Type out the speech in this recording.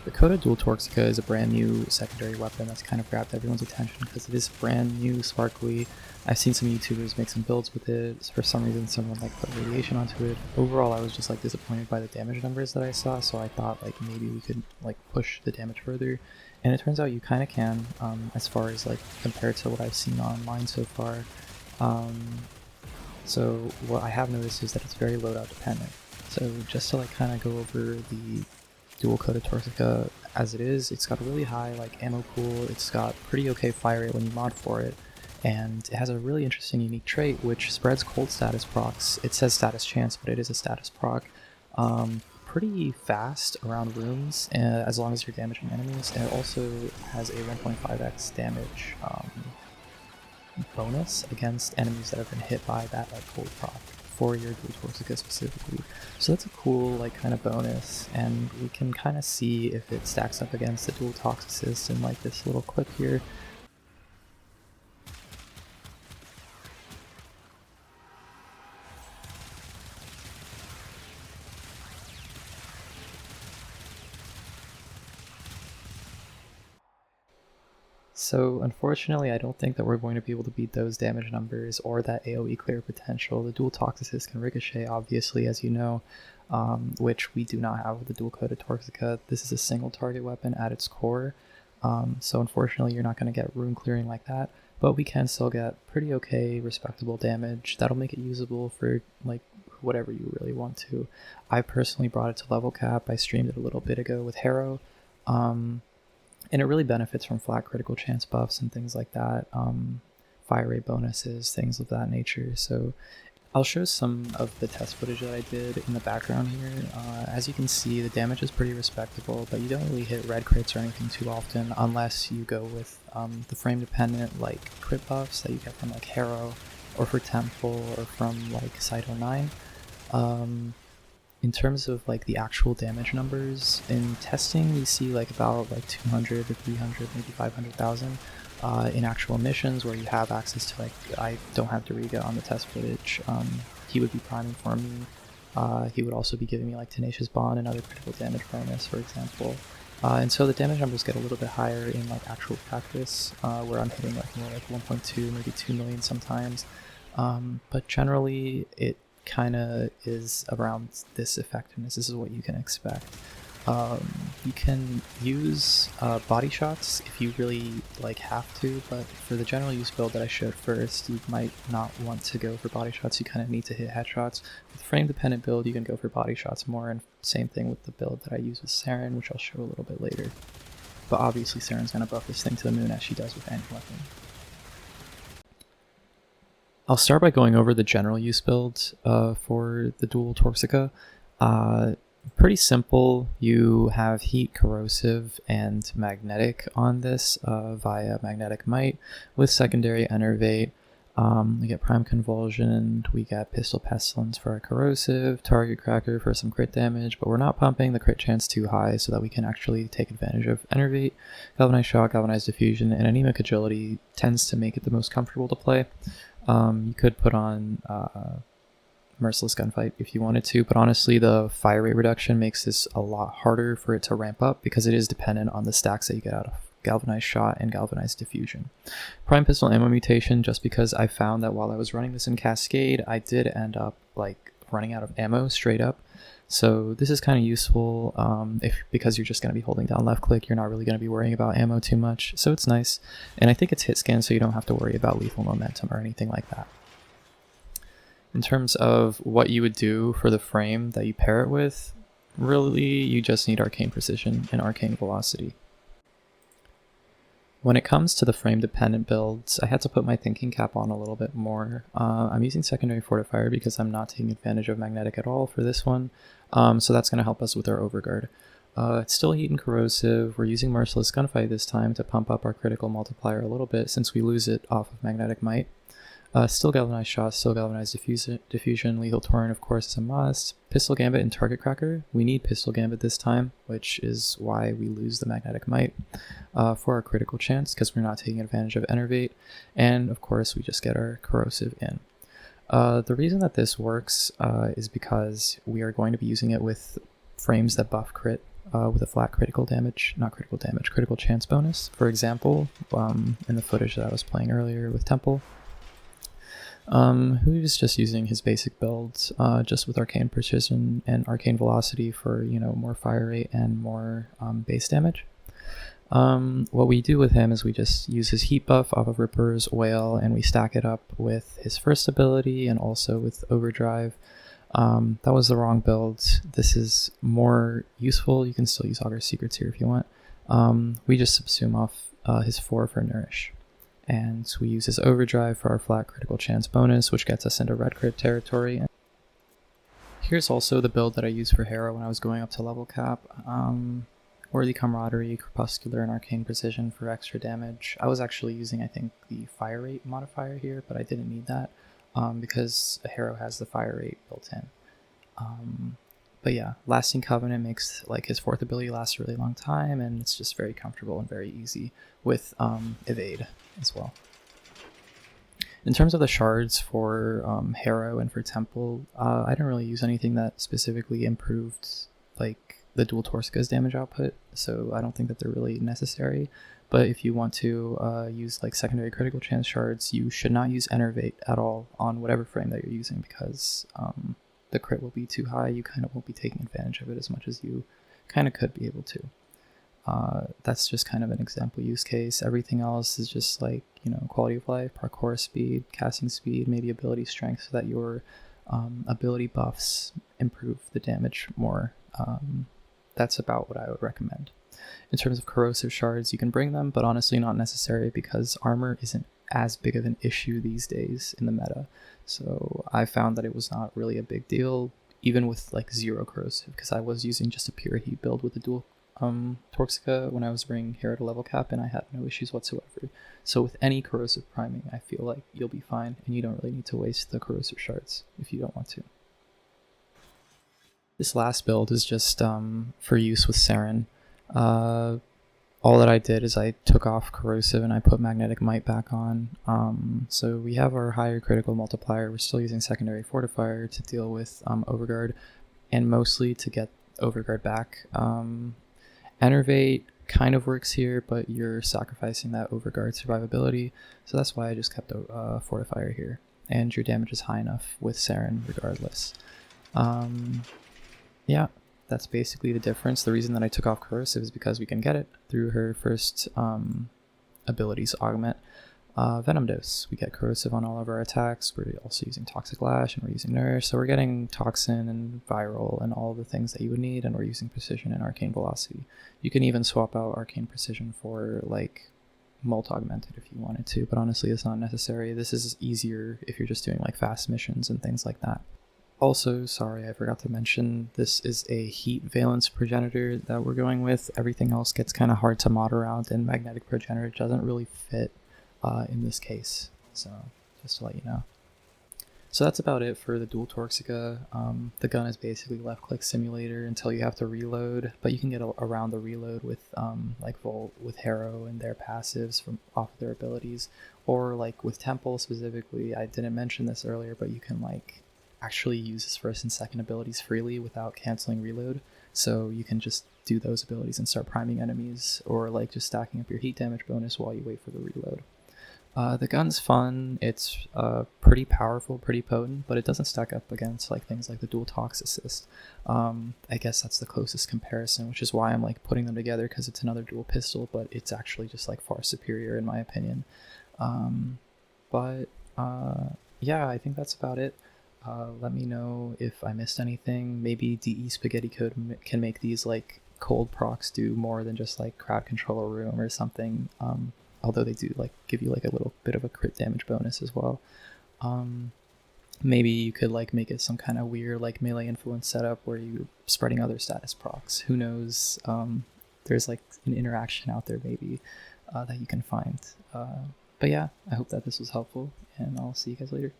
The Coda dual Torxica is a brand new secondary weapon that's kind of grabbed everyone's attention because it is brand new, sparkly. I've seen some YouTubers make some builds with it. For some reason, someone like put radiation onto it. Overall, I was just like disappointed by the damage numbers that I saw, so I thought like maybe we could like push the damage further. And it turns out you kind of can, as far as like compared to what I've seen online so far. So what I have noticed is that it's very loadout dependent. So just to like kind of go over the dual Coda Torxica as it is, it's got a really high like ammo pool, it's got pretty okay fire rate when you mod for it, and it has a really interesting unique trait which spreads cold status procs. It says status chance, but it is a status proc. Pretty fast around rooms as long as you're damaging enemies, and it also has a 1.5x damage bonus against enemies that have been hit by that like cold proc for your dual Torxica specifically. So that's a cool like kind of bonus, and we can kind of see if it stacks up against the dual Toxocyst in like this little clip here. So unfortunately, I don't think that we're going to be able to beat those damage numbers or that AoE clear potential. The dual Toxocyst can ricochet, obviously, as you know, which we do not have with the dual Coda Torxica. This is a single target weapon at its core, so unfortunately you're not going to get rune clearing like that, but we can still get pretty okay, respectable damage. That'll make it usable for like whatever you really want to. I personally brought it to level cap. I streamed it a little bit ago with Harrow. And it really benefits from flat critical chance buffs and things like that, fire rate bonuses, things of that nature. So I'll show some of the test footage that I did in the background here. As you can see, the damage is pretty respectable, but you don't really hit red crits or anything too often unless you go with the frame dependent like crit buffs that you get from like Harrow or for Temple or from like Site 09. In terms of like the actual damage numbers in testing, we see like about like 200 to 300, maybe 500,000 in actual missions where you have access to like, I don't have Doriga on the test footage. He would be priming for me. He would also be giving me like Tenacious Bond and other critical damage bonus, for example. And so the damage numbers get a little bit higher in like actual practice, where I'm hitting like more like 1.2, maybe 2 million sometimes. But generally it kind of is around this effectiveness. This is what you can expect. You can use body shots if you really like have to, but for the general use build that I showed first, you might not want to go for body shots. You kind of need to hit headshots. With frame dependent build, you can go for body shots more, and same thing with the build that I use with Saryn, which I'll show a little bit later. But obviously Saryn's going to buff this thing to the moon as she does with any weapon. I'll start by going over the general use build for the dual Torxica. Pretty simple. You have heat, corrosive, and magnetic on this via magnetic might with secondary enervate. We get prime convulsion, we get pistol pestilence for our corrosive, target cracker for some crit damage, but we're not pumping the crit chance too high so that we can actually take advantage of enervate. Galvanized shock, galvanized diffusion, and anemic agility tends to make it the most comfortable to play. You could put on Merciless Gunfight if you wanted to, but honestly the fire rate reduction makes this a lot harder for it to ramp up because it is dependent on the stacks that you get out of Galvanized Shot and Galvanized Diffusion. Prime Pistol Ammo Mutation, just because I found that while I was running this in Cascade, I did end up like running out of ammo straight up. So this is kind of useful because you're just going to be holding down left click, you're not really going to be worrying about ammo too much, so it's nice. And I think it's hit scan, so you don't have to worry about lethal momentum or anything like that. In terms of what you would do for the frame that you pair it with, really you just need Arcane Precision and Arcane Velocity. When it comes to the frame dependent builds, I had to put my thinking cap on a little bit more. I'm using secondary fortifier because I'm not taking advantage of magnetic at all for this one, so that's going to help us with our overguard. It's still heat and corrosive. We're using Merciless Gunfight this time to pump up our critical multiplier a little bit since we lose it off of magnetic might. Still Galvanized Shot, still Galvanized Diffusion, Lethal Torrent of course is a must. Pistol Gambit and Target Cracker. We need Pistol Gambit this time, which is why we lose the Magnetic Might for our critical chance, because we're not taking advantage of Enervate. And of course we just get our Corrosive in. The reason that this works is because we are going to be using it with frames that buff crit with a flat critical chance bonus. For example, in the footage that I was playing earlier with Temple, who is just using his basic build, just with Arcane Precision and Arcane Velocity for, more fire rate and more base damage. What we do with him is we just use his heat buff off of Ripper's Whale, and we stack it up with his first ability and also with Overdrive. That was the wrong build. This is more useful. You can still use Augur Secrets here if you want. We just subsume off his 4 for Nourish. And we use his Overdrive for our flat critical chance bonus, which gets us into red crit territory. Here's also the build that I used for Hera when I was going up to level cap. Worthy Camaraderie, Crepuscular, and Arcane Precision for extra damage. I was actually using, I think, the fire rate modifier here, but I didn't need that because a Hero has the fire rate built in. But yeah, Lasting Covenant makes his 4th ability last a really long time, and it's just very comfortable and very easy with Evade as well. In terms of the shards for Harrow and for Temple, I didn't really use anything that specifically improved the dual Torxica's damage output, so I don't think that they're really necessary. But if you want to use secondary critical chance shards, you should not use Enervate at all on whatever frame that you're using, because the crit will be too high. You kind of won't be taking advantage of it as much as you kind of could be able to. That's just kind of an example use case. Everything else is just quality of life, parkour speed, casting speed, maybe ability strength, so that your ability buffs improve the damage more. That's about what I would recommend. In terms of corrosive shards, you can bring them, but honestly not necessary, because armor isn't as big of an issue these days in the meta. So I found that it was not really a big deal, even with 0 corrosive, because I was using just a pure heat build with the dual Torxica when I was bringing Hera to level cap, and I had no issues whatsoever. So with any corrosive priming, I feel like you'll be fine, and you don't really need to waste the corrosive shards if you don't want to. This last build is just for use with Saryn. All that I did is I took off Corrosive and I put Magnetic Might back on. So we have our higher critical multiplier. We're still using secondary Fortifier to deal with Overguard, and mostly to get Overguard back. Enervate kind of works here, but you're sacrificing that Overguard survivability, so that's why I just kept a Fortifier here. And your damage is high enough with Saryn regardless. Yeah, that's basically the difference. The reason that I took off Corrosive is because we can get it through her first abilities augment. Venom Dose. We get Corrosive on all of our attacks. We're also using Toxic Lash, and we're using Nourish, so we're getting Toxin and Viral and all the things that you would need, and we're using Precision and Arcane Velocity. You can even swap out Arcane Precision for Molt Augmented if you wanted to, but honestly it's not necessary. This is easier if you're just doing fast missions and things like that. Also, sorry, I forgot to mention, this is a Heat Valence Progenitor that we're going with. Everything else gets kind of hard to mod around, and Magnetic Progenitor doesn't really fit in this case, so just to let you know. So that's about it for the dual Torxica. The gun is basically left-click simulator until you have to reload, but you can get around the reload with Volt, with Harrow and their passives from off of their abilities, or with Temple specifically. I didn't mention this earlier, but you can actually use his first and second abilities freely without canceling reload, so you can just do those abilities and start priming enemies, or just stacking up your heat damage bonus while you wait for the reload. The gun's fun. It's pretty powerful, pretty potent, but it doesn't stack up against things like the dual Toxocyst. I guess that's the closest comparison, which is why I'm putting them together, because it's another dual pistol, but it's actually just far superior in my opinion. Yeah, I think that's about it. Let me know if I missed anything. Maybe DE Spaghetti Code can make these cold procs do more than just crowd control a room or something. Although they do give you a little bit of a crit damage bonus as well. Maybe you could make it some kind of weird melee influence setup where you're spreading other status procs. Who knows? There's an interaction out there maybe that you can find. But yeah, I hope that this was helpful, and I'll see you guys later.